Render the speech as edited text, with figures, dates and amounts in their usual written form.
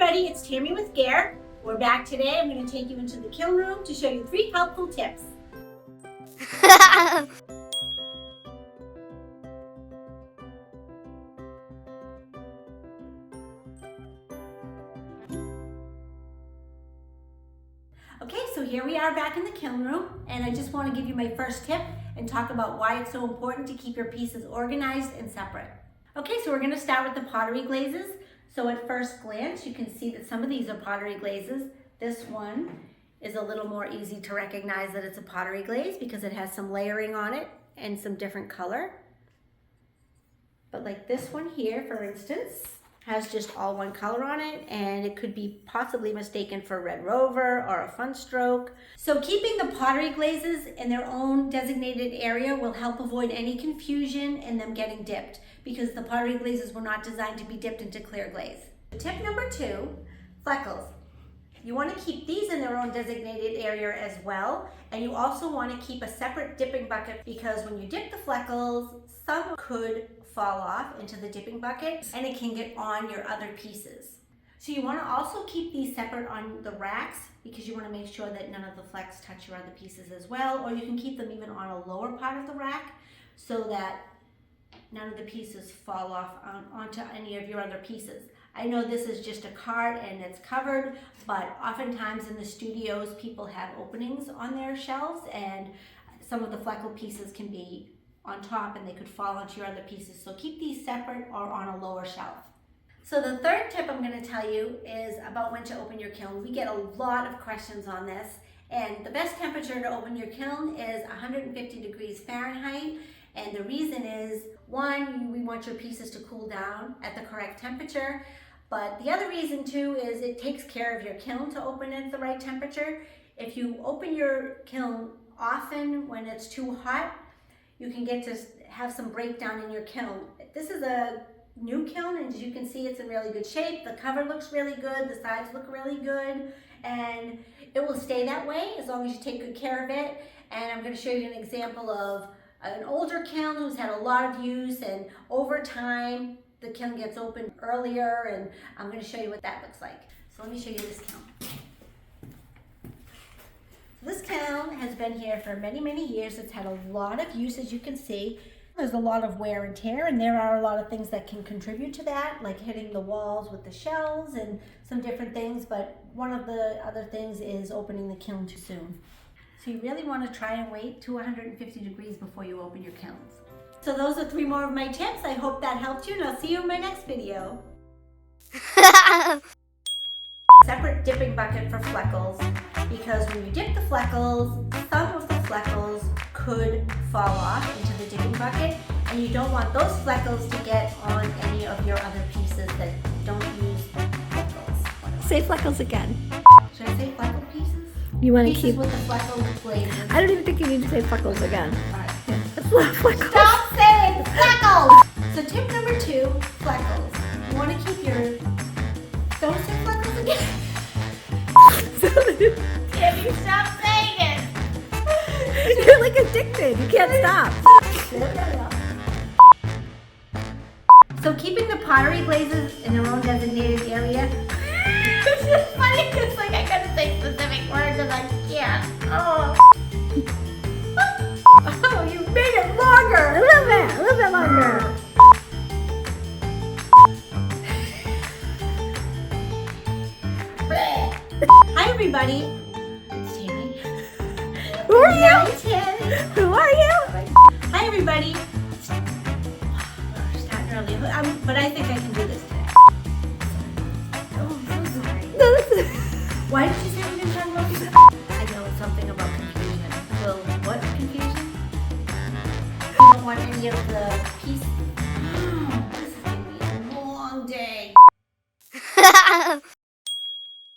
everybody, it's Tammy with Gare. We're back today. I'm going to take you into the kiln room to show you 3 helpful tips. Okay, so here we are back in the kiln room, and I just want to give you my first tip and talk about why it's so important to keep your pieces organized and separate. Okay, so we're going to start with the pottery glazes. So at first glance, you can see that some of these are pottery glazes. This one is a little more easy to recognize that it's a pottery glaze because it has some layering on it and some different color. But like this one here, for instance, has just all one color on it, and it could be possibly mistaken for Red Rover or a Fun Stroke. So keeping the pottery glazes in their own designated area will help avoid any confusion and them getting dipped, because the pottery glazes were not designed to be dipped into clear glaze. Tip number 2, fleckles. You want to keep these in their own designated area as well, and you also want to keep a separate dipping bucket, because when you dip the fleckles, some could fall off into the dipping bucket and it can get on your other pieces. So you want to also keep these separate on the racks, because you want to make sure that none of the flecks touch your other pieces as well, or you can keep them even on a lower part of the rack so that none of the pieces fall off onto any of your other pieces. I know this is just a cart and it's covered, but oftentimes in the studios people have openings on their shelves, and some of the fleckle pieces can be on top and they could fall onto your other pieces. So keep these separate or on a lower shelf. So the third tip I'm going to tell you is about when to open your kiln. We get a lot of questions on this, and the best temperature to open your kiln is 150 degrees Fahrenheit. And the reason is, one, we want your pieces to cool down at the correct temperature. But the other reason too is it takes care of your kiln to open at the right temperature. If you open your kiln often when it's too hot, you can get to have some breakdown in your kiln. This is a new kiln, and as you can see, it's in really good shape. The cover looks really good, the sides look really good, and it will stay that way as long as you take good care of it. And I'm going to show you an example of an older kiln who's had a lot of use, and over time the kiln gets opened earlier, and I'm going to show you what that looks like. So let me show you this kiln. This kiln has been here for many, many years. It's had a lot of use, as you can see. There's a lot of wear and tear, and there are a lot of things that can contribute to that, like hitting the walls with the shelves and some different things, but one of the other things is opening the kiln too soon. So you really want to try and wait to 150 degrees before you open your kilns. So those are 3 more of my tips. I hope that helped you, and I'll see you in my next video. Separate dipping bucket for fleckles, because when you dip the fleckles, some of the fleckles could fall off into the dipping bucket, and you don't want those fleckles to get on any of your other pieces that don't use fleckles. Say fleckles again. Should I say fleckle pieces? You want to Pieces keep with the fleckle glazes. I don't even think you need to say fleckles again. All right. It's not fleckles. Stop saying fleckles! So tip number 2, fleckles. You want to keep your... Don't say fleckles again. Tammy, stop saying it! You're like addicted. You can't stop. So keeping the pottery glazes in their own designated area. It's just funny because like I gotta say specific words and I can't. Oh. Oh, you made it longer. A little bit longer. Hi everybody. It's Tammy. Who are you? Now it's Tammy. Who are you? Hi everybody. We're starting early, but I think I can do this today. Oh, I'm so sorry. Why did you say we didn't talk about confusion? I know it's something about confusion. Well, what confusion? You don't want any of the pieces. This is going to be a long day.